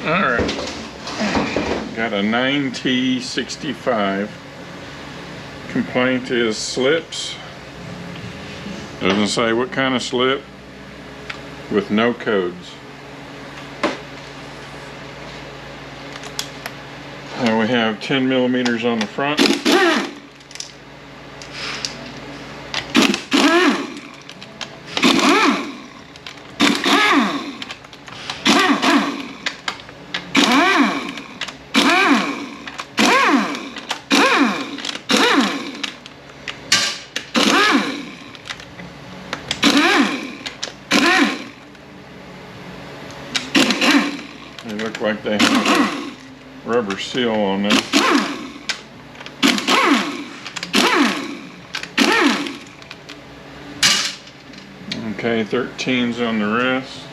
Alright, got a 9T65. Complaint is slips. Doesn't say what kind of slip, with no codes. We have 10 millimeters on the front. They look like they have a rubber seal on them. Okay, 13's on the wrist.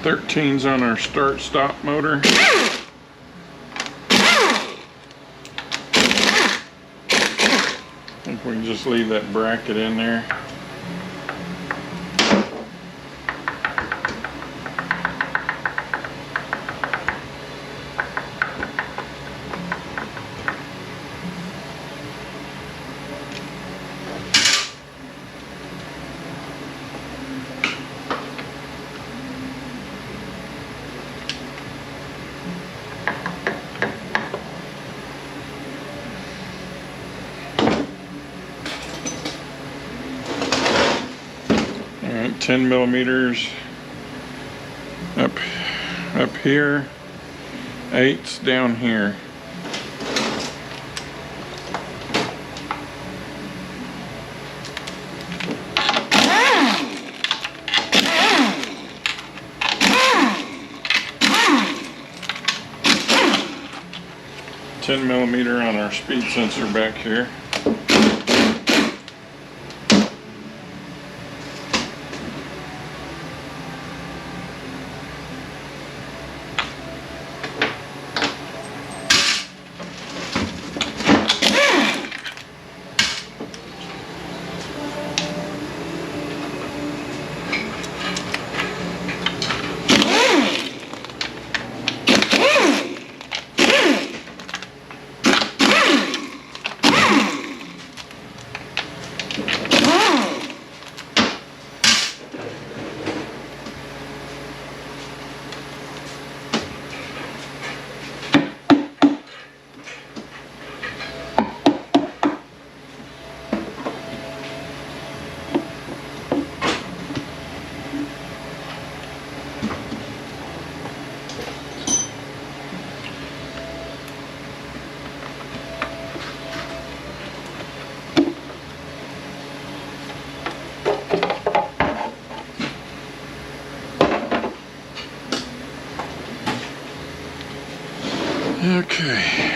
Thirteen's on our start-stop motor. I think we can just leave that bracket in there. Alright, 10 millimeters up here, 8's down here. $10mm on our speed sensor back here. Okay.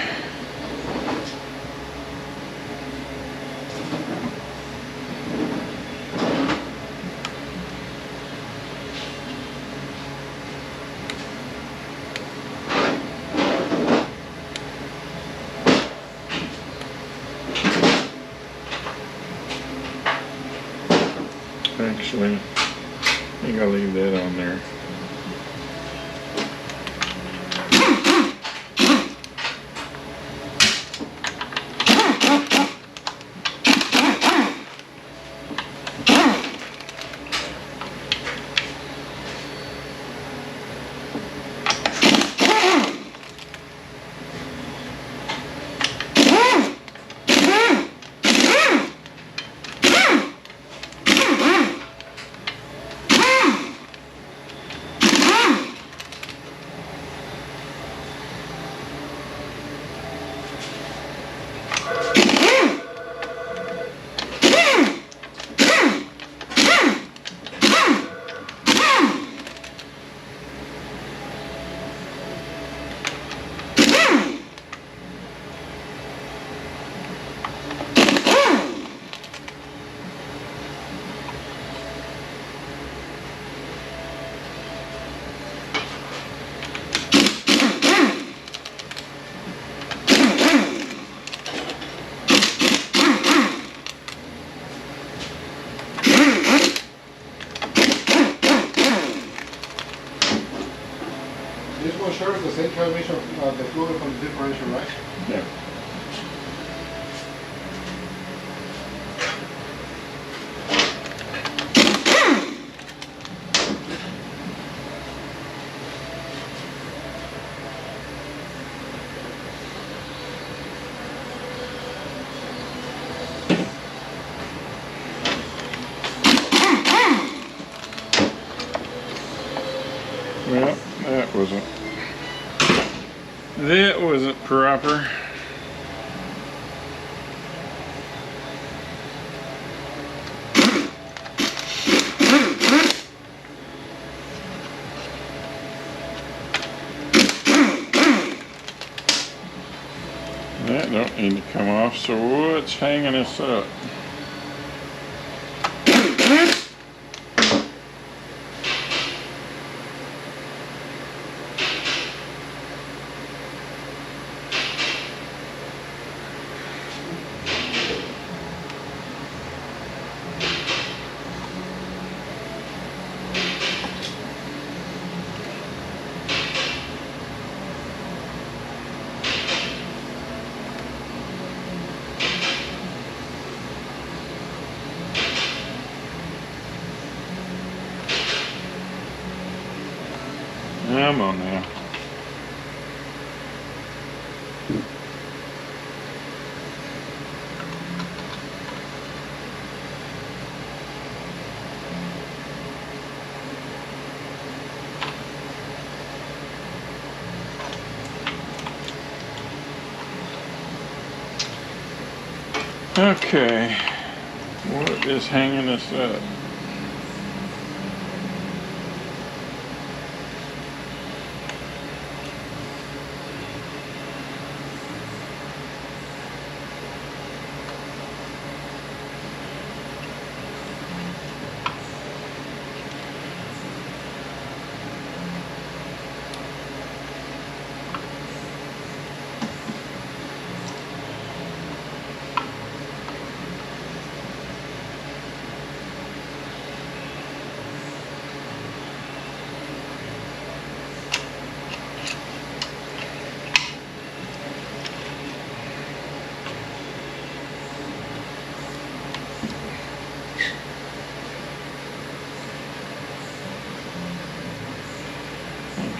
Actually, I think I'll leave that on there. This one shares the same transmission the fluid from the differential, right? Yeah. Well, that wasn't proper. That don't need to come off, so what's hanging us up? Come on now. Okay, what is hanging us up?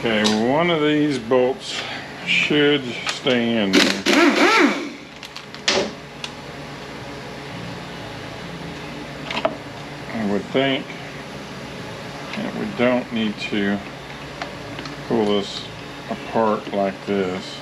Okay, one of these bolts should stay in there. I would think that we don't need to pull this apart like this.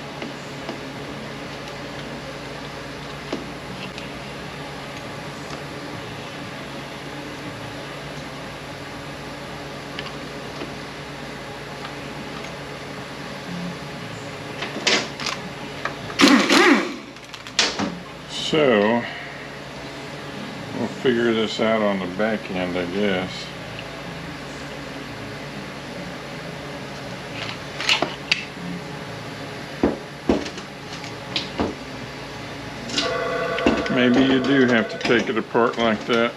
So, we'll figure this out on the back end, I guess. Maybe you do have to take it apart like that.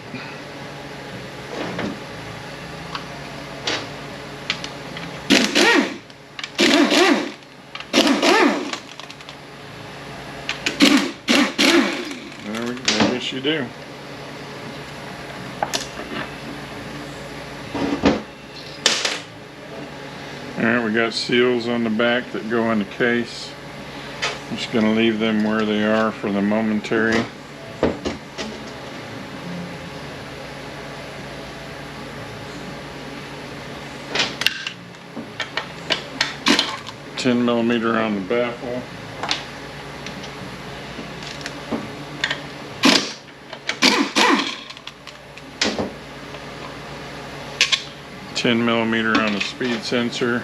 You do. Alright, we got seals on the back that go in the case. I'm just going to leave them where they are for the momentary. $10mm on the baffle. $10mm on the speed sensor.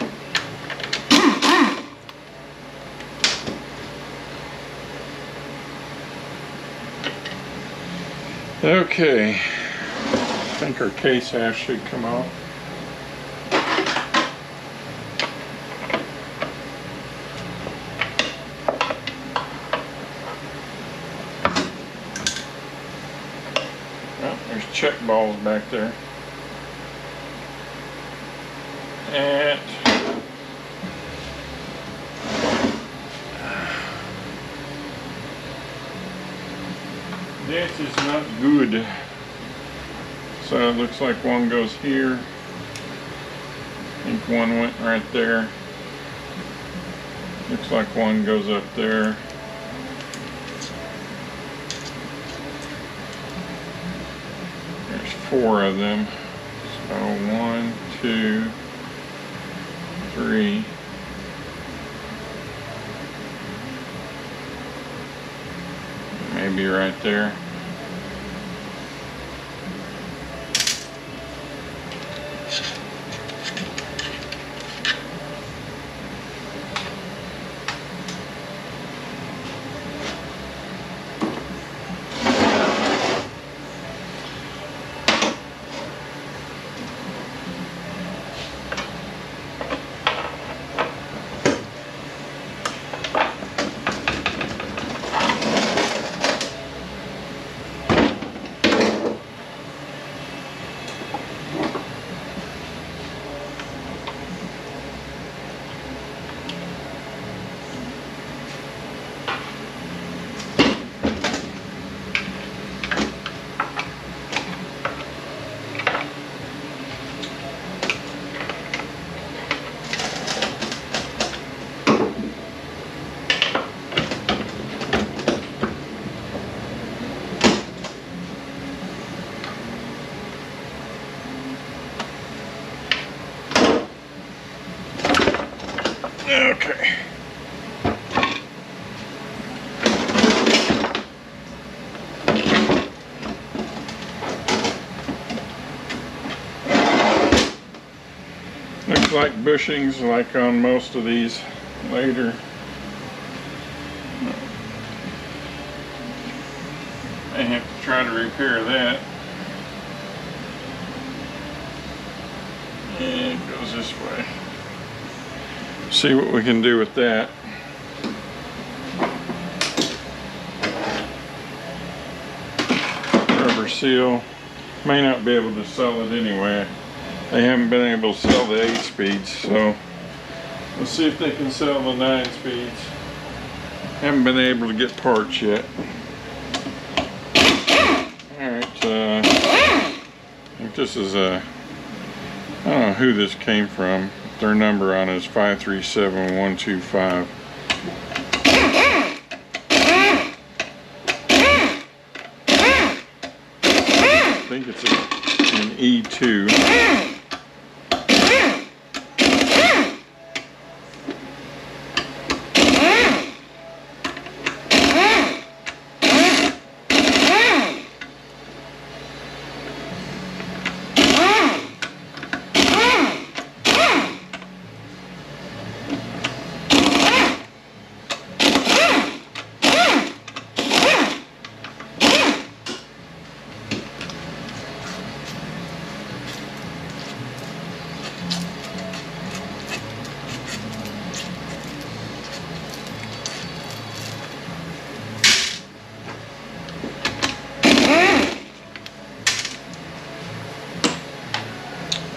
Okay, I think our case hash should come off. Well, there's check balls back there. And That is not good. So it looks like one goes here. I think one went right there. Looks like one goes up there. There's 4 of them. So 1, 2, 3. Maybe right there. Okay. Looks like bushings like on most of these later. I have to try to repair that. And it goes this way. See what we can do with that. Rubber seal. May not be able to sell it anyway. They haven't been able to sell the 8 speeds, so let's see if they can sell the 9 speeds. Haven't been able to get parts yet. Alright, I think this is a, I don't know who this came from. Their number on it is 537125. I think it's an E2.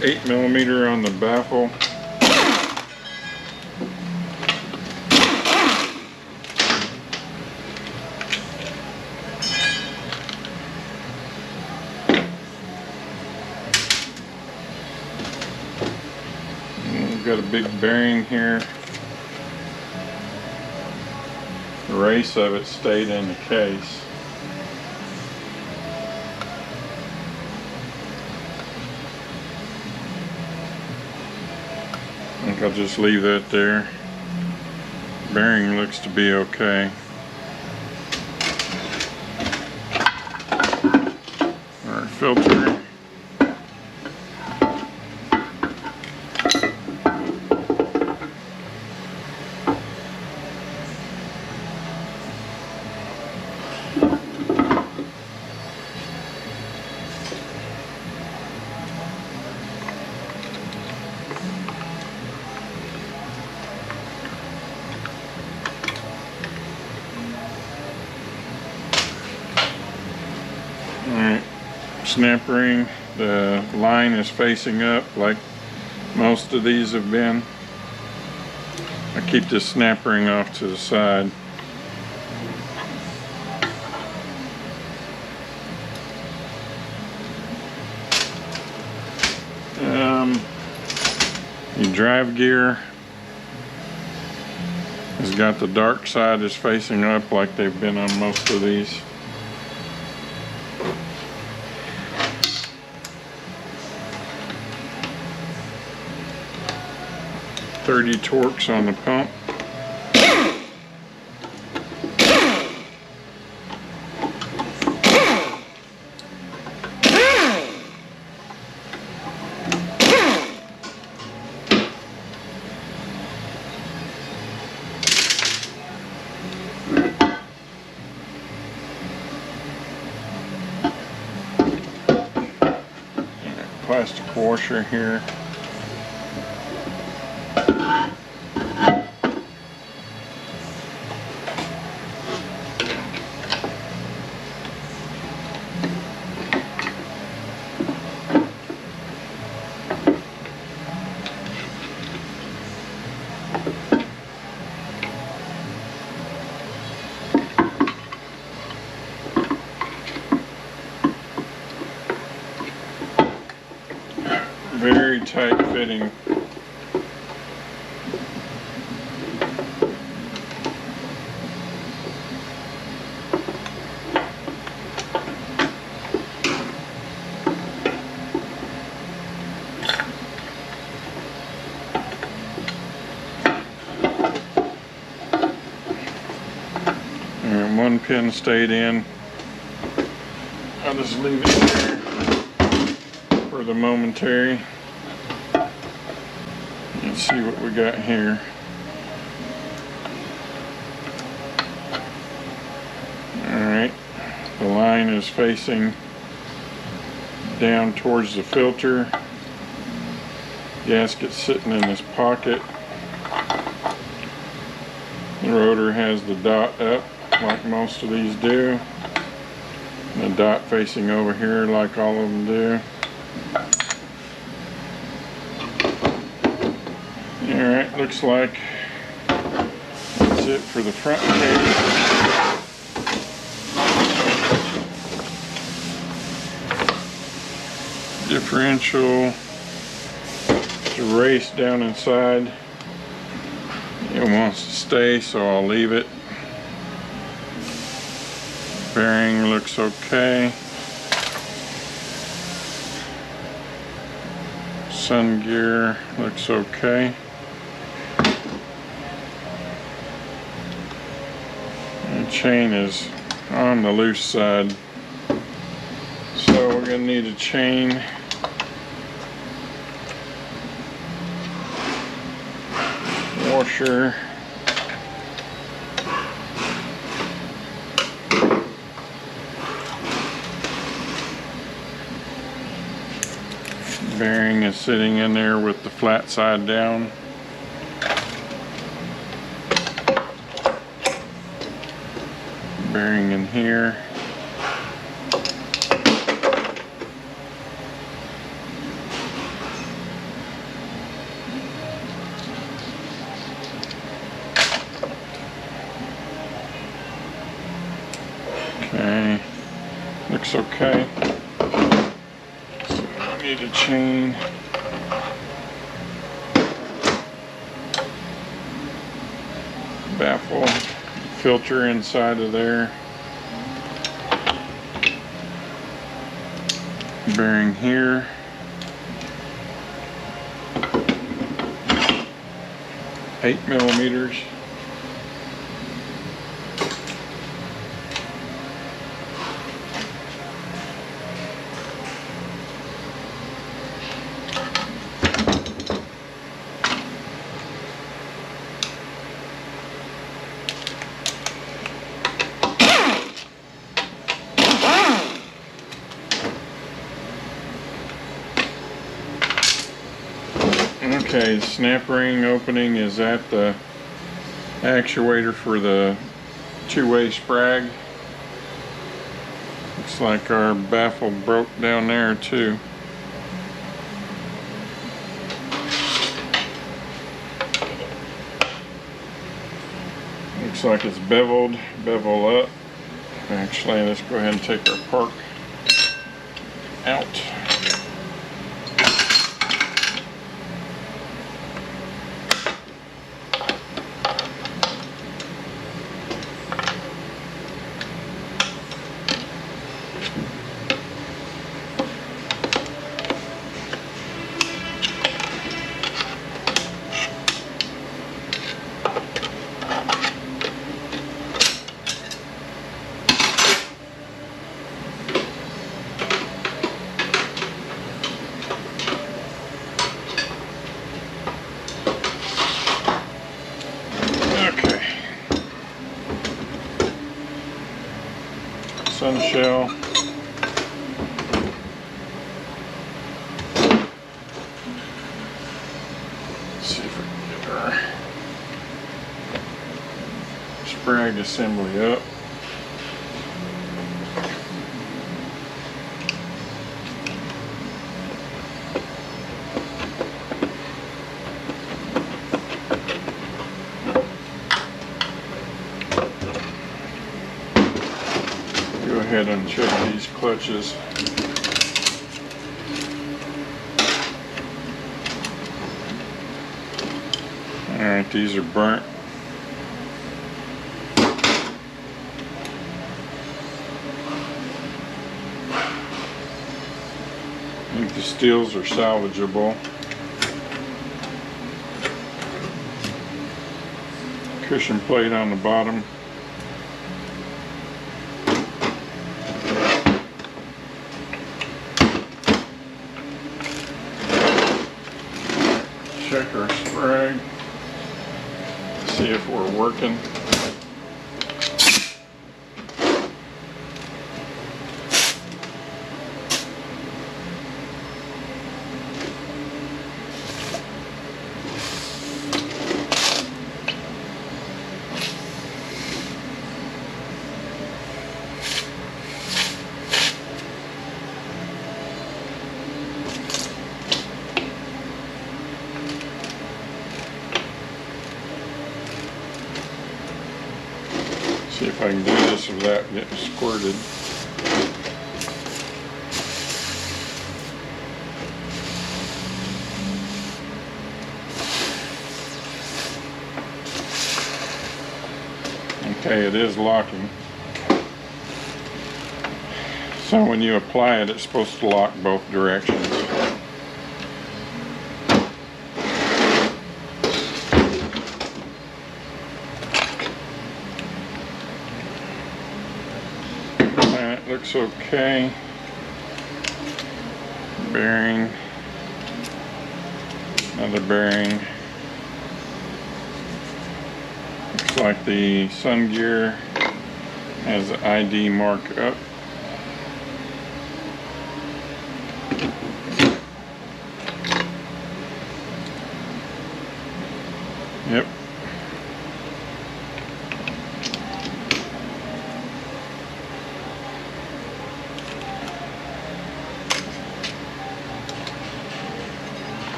Eight millimeter on the baffle. We've got a big bearing here. The race of it stayed in the case. I think I'll just leave that there. Bearing looks to be okay. Our filter. Alright, snap ring. The line is facing up like most of these have been. I keep this snap ring off to the side. drive gear has got the dark side is facing up like they've been on most of these. .30 torques on the pump. Plastic washer here. Very tight fitting. And one pin stayed in. I'll just leave it there for the momentary. Let's see what we got here. Alright, the line is facing down towards the filter. Gasket's sitting in this pocket. The rotor has the dot up like most of these do. And the dot facing over here like all of them do. Alright, looks like that's it for the front cage. Differential, there's a race down inside. It wants to stay, so I'll leave it. Bearing looks okay. Sun gear looks okay. And chain is on the loose side. So we're going to need a chain. Washer. Bearing is sitting in there with the flat side down. Bearing in here. Okay, looks okay. So I need a chain. Baffle, filter inside of there. Bearing here. Eight millimeters. Okay, the snap ring opening is at the actuator for the two-way sprag. Looks like our baffle broke down there too. Looks like it's beveled, bevel up. Actually, let's go ahead and take our park out. sun shell. Let's see if we can get our sprag assembly up. Go ahead and check these clutches. Alright, these are burnt. I think the steels are salvageable. Cushion plate on the bottom. Check our sprag. See if we're working. See if I can do this without getting squirted. Okay, it is locking. So when you apply it, it's supposed to lock both directions. Looks okay. Bearing. Another bearing. Looks like the sun gear has the ID mark up. Yep.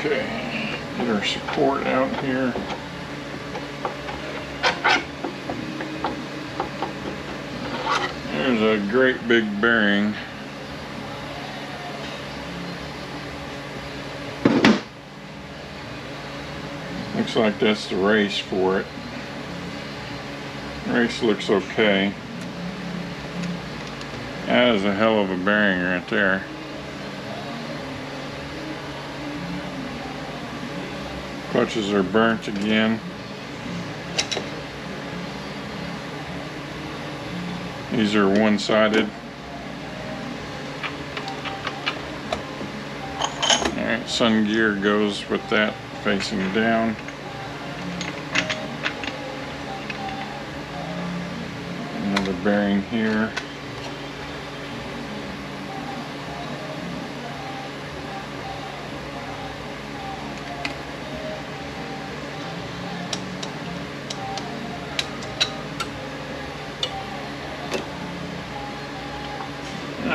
Okay, get our support out here. There's a great big bearing. Looks like that's the race for it. Race looks okay. That is a hell of a bearing right there. Clutches are burnt again. These are one-sided. Alright, sun gear goes with that facing down. Another bearing here.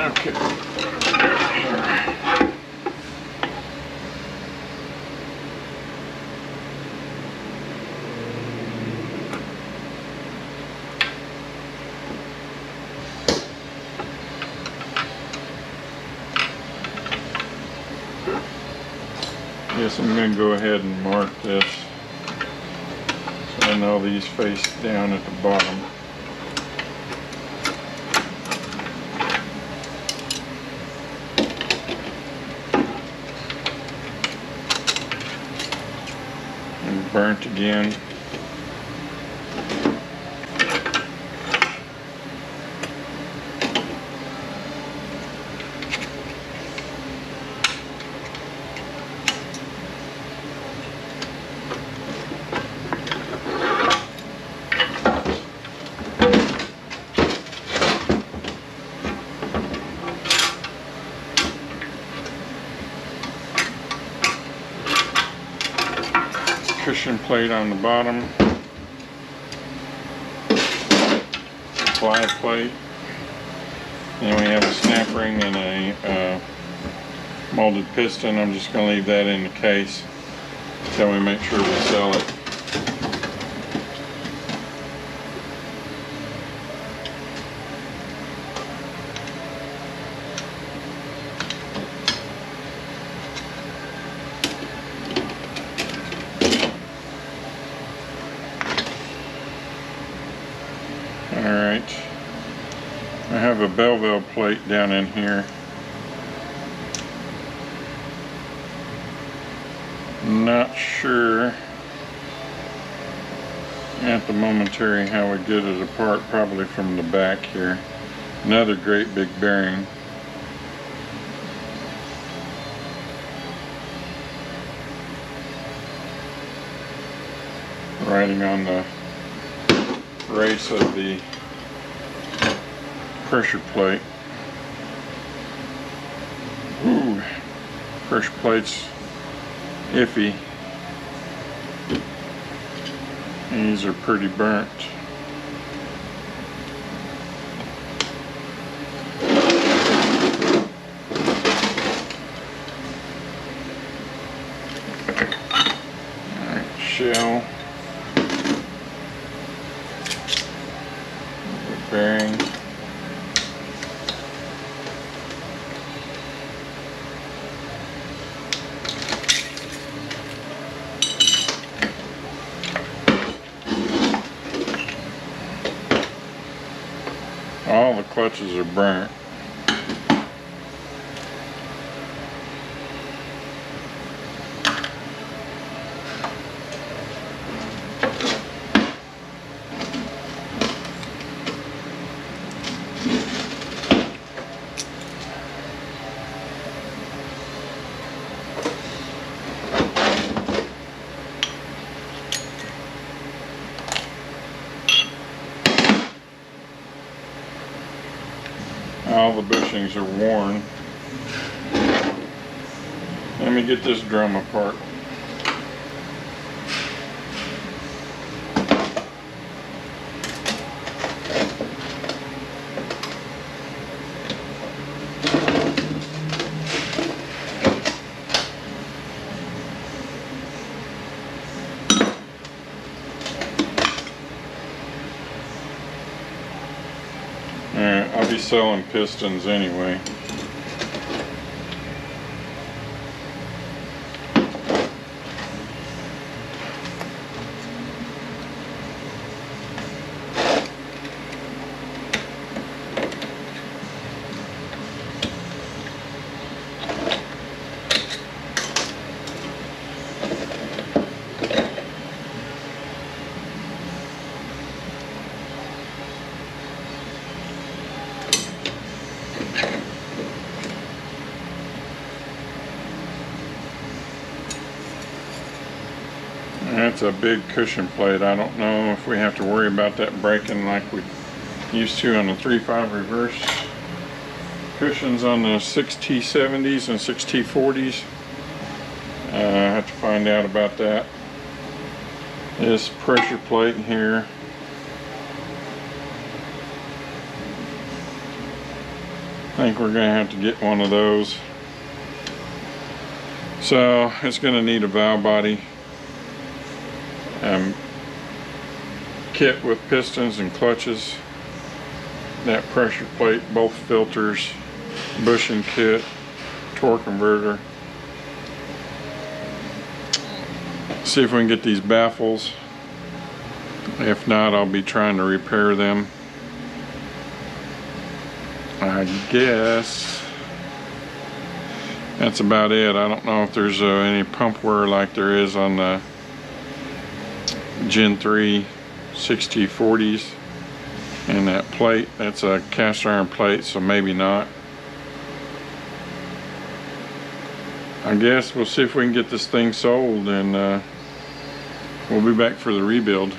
Okay. Yes, I'm going to go ahead and mark this so I know these face down at the bottom. And burnt again. cushion plate on the bottom, fly plate, then we have a snap ring and a molded piston. I'm just going to leave that in the case until we make sure we sell it. Alright, I have a Belleville plate down in here. Not sure at the momentary how we get it apart, probably from the back here. Another great big bearing. Riding on the race of the pressure plate. Ooh, pressure plate's iffy. These are pretty burnt. Alright, shell. Bearing. All the clutches are burnt. All the bushings are worn. Let me get this drum apart. Alright, I'll be selling pistons anyway. That's a big cushion plate. I don't know if we have to worry about that breaking like we used to on the 3.5 reverse cushions on the 6T70s and 6T40s. I have to find out about that. This pressure plate here, I think we're going to have to get one of those. So it's going to need a valve body. Kit with pistons and clutches, that pressure plate, both filters, bushing kit, torque converter. See if we can get these baffles. If not, I'll be trying to repair them. I guess that's about it. I don't know if there's any pump wear like there is on the Gen 3 6T40s, and that plate, that's a cast iron plate, so maybe not. I guess we'll see if we can get this thing sold, and we'll be back for the rebuild.